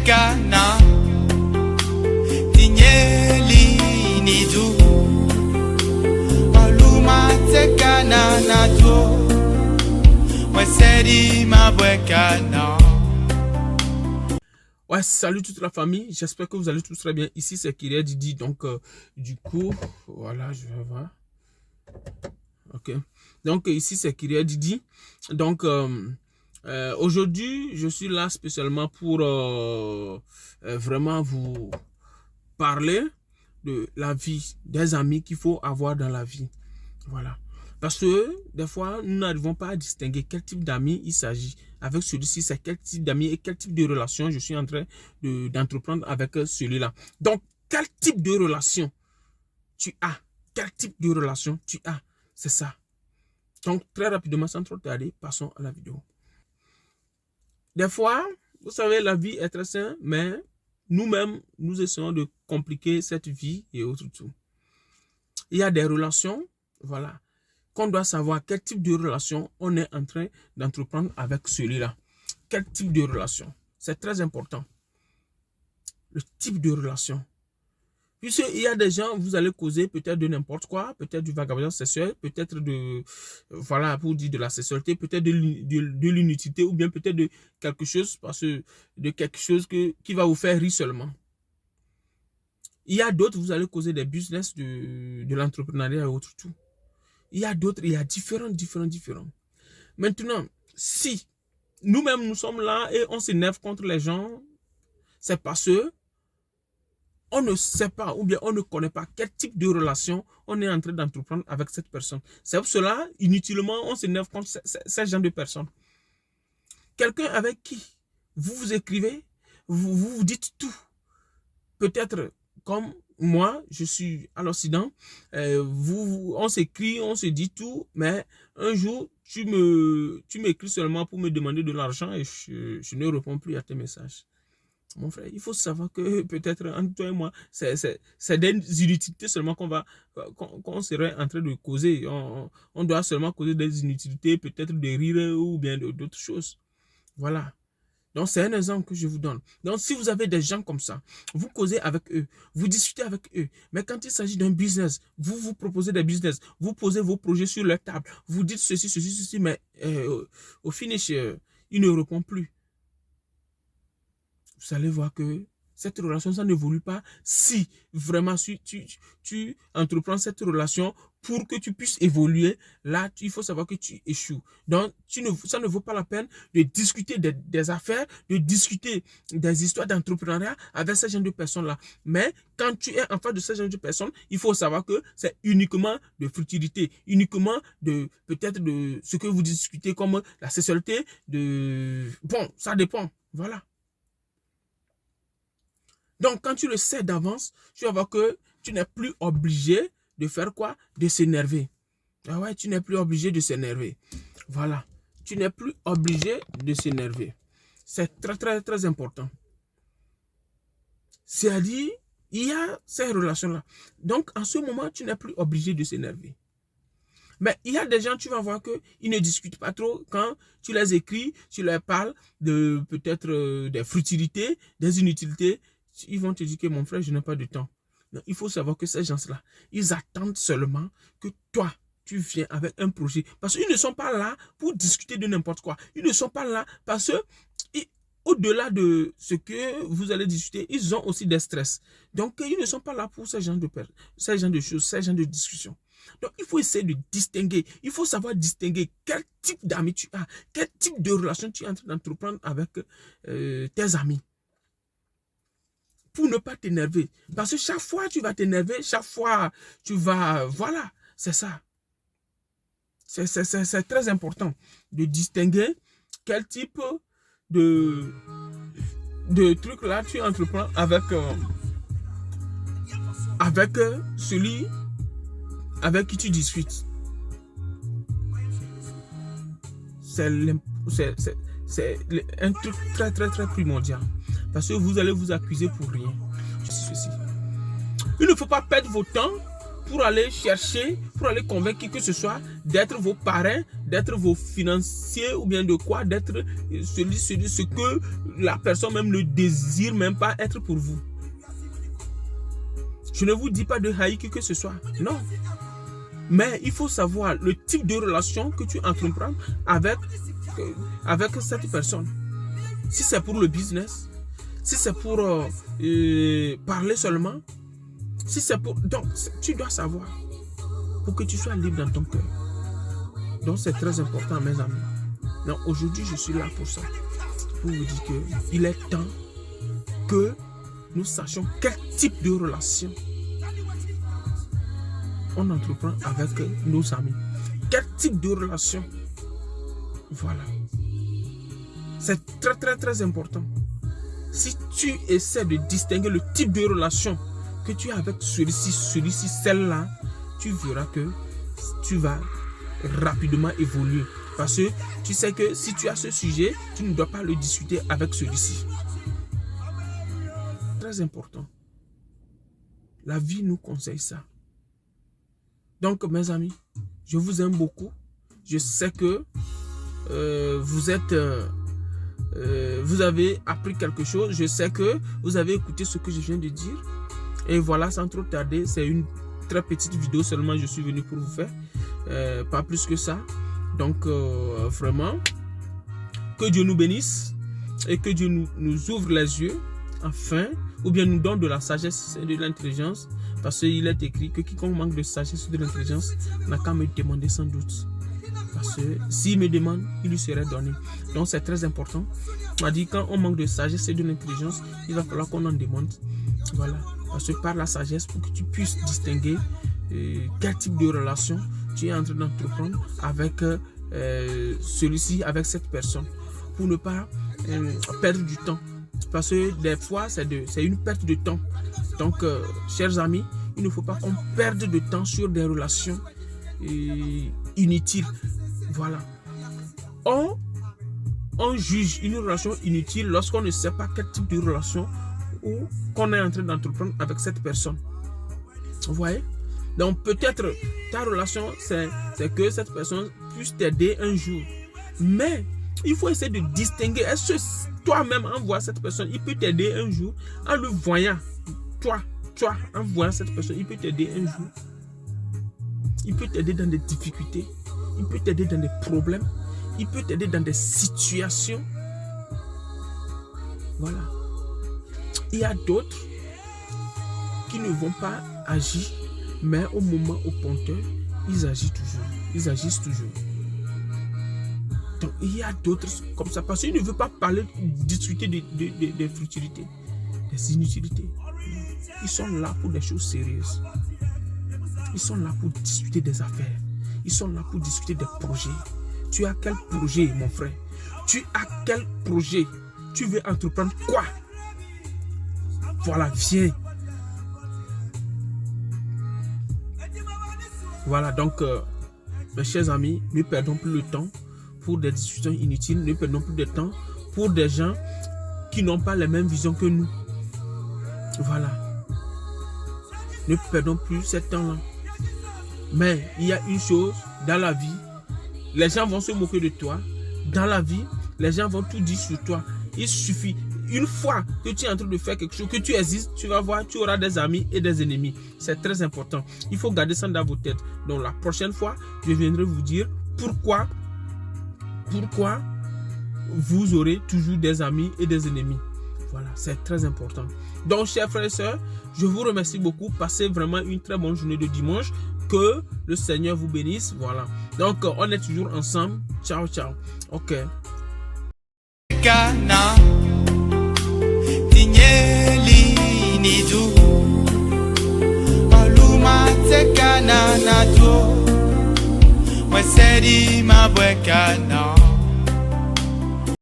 tekana Tinyeli nidu Oluma tekana nato Mwesedi mabwekana. Ouais, salut toute la famille, j'espère que vous allez tous très bien. Ici c'est Kyria Didi, donc du coup, voilà, je vais voir. Ok, donc ici c'est Kyria Didi. Donc aujourd'hui, je suis là spécialement pour vraiment vous parler de la vie, des amis qu'il faut avoir dans la vie. Voilà. Parce que des fois, nous n'arrivons pas à distinguer quel type d'amis il s'agit. Avec celui-ci, c'est quel type d'amis et quel type de relation je suis en train d'entreprendre avec celui-là. Donc, quel type de relation tu as? Quel type de relation tu as? C'est ça. Donc, très rapidement, sans trop tarder, passons à la vidéo. Des fois, vous savez, la vie est très simple, mais nous-mêmes, nous essayons de compliquer cette vie et autres tout. Il y a des relations, voilà, qu'on doit savoir quel type de relation on est en train d'entreprendre avec celui-là. Quel type de relation? C'est très important. Le type de relation. Puisqu'il y a des gens, vous allez causer peut-être de n'importe quoi, peut-être du vagabondage sexuel, peut-être de, voilà, pour dire de la sexualité, peut-être de l'inutilité, ou bien peut-être de quelque chose, qui va vous faire rire seulement. Il y a d'autres, vous allez causer des business de l'entrepreneuriat et autres tout. Il y a d'autres, il y a différents. Maintenant, si nous-mêmes nous sommes là et on s'énerve contre les gens, c'est parce que on ne sait pas ou bien on ne connaît pas quel type de relation on est en train d'entreprendre avec cette personne. C'est pour cela, inutilement, on s'énerve contre ces gens de personnes. Quelqu'un avec qui vous écrivez, vous dites tout. Peut-être comme moi, je suis à l'Occident, on s'écrit, on se dit tout, mais un jour, tu m'écris seulement pour me demander de l'argent et je ne réponds plus à tes messages. Mon frère, il faut savoir que peut-être entre toi et moi, c'est des inutilités seulement qu'on serait en train de causer. On doit seulement causer des inutilités, peut-être de rire ou bien d'autres choses. Voilà. Donc, c'est un exemple que je vous donne. Donc, si vous avez des gens comme ça, vous causez avec eux, vous discutez avec eux, mais quand il s'agit d'un business, vous proposez des business, vous posez vos projets sur leur table, vous dites ceci, mais au finish, il ne répond plus. Vous allez voir que cette relation, ça n'évolue pas si vraiment tu entreprends cette relation pour que tu puisses évoluer. Là, il faut savoir que tu échoues. Donc, ça ne vaut pas la peine de discuter des affaires, de discuter des histoires d'entrepreneuriat avec ce genre de personnes-là. Mais quand tu es en face de ce genre de personnes, il faut savoir que c'est uniquement de uniquement peut-être de ce que vous discutez comme la sexualité, bon, ça dépend. Voilà. Donc, quand tu le sais d'avance, tu vas voir que tu n'es plus obligé de faire quoi? De s'énerver. Ah ouais, tu n'es plus obligé de s'énerver. Voilà. Tu n'es plus obligé de s'énerver. C'est très important. C'est-à-dire, il y a ces relations-là. Donc, en ce moment, tu n'es plus obligé de s'énerver. Mais il y a des gens, tu vas voir qu'ils ne discutent pas trop quand tu les écris, tu leur parles de peut-être des futilités, des inutilités. Ils vont te dire que mon frère, je n'ai pas de temps. Non, il faut savoir que ces gens-là, ils attendent seulement que toi, tu viens avec un projet. Parce qu'ils ne sont pas là pour discuter de n'importe quoi. Ils ne sont pas là parce que, au-delà de ce que vous allez discuter, ils ont aussi des stress. Donc, ils ne sont pas là pour ces genres de choses, ces genres de discussions. Donc, il faut essayer de distinguer. Il faut savoir distinguer quel type d'amis tu as, quel type de relation tu es en train d'entreprendre avec tes amis. Pour ne pas t'énerver. Parce que chaque fois, tu vas t'énerver, chaque fois, tu vas... Voilà, c'est ça. C'est très important de distinguer quel type de truc là tu entreprends avec celui avec qui tu discutes. C'est un truc très primordial. Parce que vous allez vous accuser pour rien. Il ne faut pas perdre votre temps pour aller chercher, pour aller convaincre qui que ce soit d'être vos parrains, d'être vos financiers ou bien de quoi, d'être ce que la personne même ne désire même pas être pour vous. Je ne vous dis pas de haïr qui que ce soit, non. Mais il faut savoir le type de relation que tu entreprends avec cette personne. Si c'est pour le business, si c'est pour parler seulement, si c'est pour... Donc, tu dois savoir pour que tu sois libre dans ton cœur. Donc, c'est très important, mes amis. Donc, aujourd'hui, je suis là pour ça. Pour vous dire qu'il est temps que nous sachions quel type de relation on entreprend avec nos amis. Quel type de relation? Voilà. C'est très, très, très important. Si tu essaies de distinguer le type de relation que tu as avec celui-ci, celle-là, tu verras que tu vas rapidement évoluer. Parce que tu sais que si tu as ce sujet, tu ne dois pas le discuter avec celui-ci. Très important. La vie nous conseille ça. Donc, mes amis, je vous aime beaucoup. Je sais que vous avez appris quelque chose. Je sais que vous avez écouté ce que je viens de dire. Et voilà, sans trop tarder, c'est une très petite vidéo seulement. Je suis venu pour vous faire. Pas plus que ça. Donc, vraiment, que Dieu nous bénisse et que Dieu nous ouvre les yeux, enfin, ou bien nous donne de la sagesse et de l'intelligence. Parce qu'il est écrit que quiconque manque de sagesse et de l'intelligence n'a qu'à me demander sans doute. Parce que s'il me demande, il lui serait donné. Donc c'est très important. On a dit quand on manque de sagesse et de l'intelligence, il va falloir qu'on en demande. Voilà. Parce que par la sagesse, pour que tu puisses distinguer quel type de relation tu es en train d'entreprendre avec celui-ci, avec cette personne. Pour ne pas perdre du temps. Parce que des fois, c'est une perte de temps. Donc, chers amis, il ne faut pas qu'on perde de temps sur des relations inutiles. Voilà. On juge une relation inutile lorsqu'on ne sait pas quel type de relation qu'on est en train d'entreprendre avec cette personne. Vous voyez? Donc, peut-être ta relation, c'est que cette personne puisse t'aider un jour. Mais, il faut essayer de distinguer. Est-ce que toi-même, en voyant cette personne, il peut t'aider un jour en le voyant? Toi, en voyant cette personne, il peut t'aider un jour. Il peut t'aider dans des difficultés. Il peut t'aider dans des problèmes. Il peut t'aider dans des situations. Voilà. Il y a d'autres qui ne vont pas agir, mais au moment opportun, ils agissent toujours. Donc, il y a d'autres comme ça. Parce qu'il ne veut pas discuter des futilités, des inutilités. Ils sont là pour des choses sérieuses. Ils sont là pour discuter des affaires. Ils sont là pour discuter des projets. Tu as quel projet, mon frère? Tu as quel projet? Tu veux entreprendre quoi? Voilà, viens. Voilà, donc, mes chers amis, ne perdons plus le temps pour des discussions inutiles. Ne perdons plus de temps pour des gens qui n'ont pas les mêmes visions que nous. Voilà. Ne perdons plus ce temps-là. Mais il y a une chose dans la vie. Les gens vont se moquer de toi. Dans la vie, les gens vont tout dire sur toi. Il suffit. Une fois que tu es en train de faire quelque chose, que tu existes, tu vas voir, tu auras des amis et des ennemis. C'est très important. Il faut garder ça dans vos têtes. Donc la prochaine fois, je viendrai vous dire pourquoi vous aurez toujours des amis et des ennemis. Voilà, c'est très important. Donc, chers frères et sœurs, je vous remercie beaucoup. Passez vraiment une très bonne journée de dimanche. Que le Seigneur vous bénisse. Voilà. Donc, on est toujours ensemble. Ciao, ciao. Ok. Kana Tinyeli Nidu Oluma Tekana Nato Wesedi Mabwekana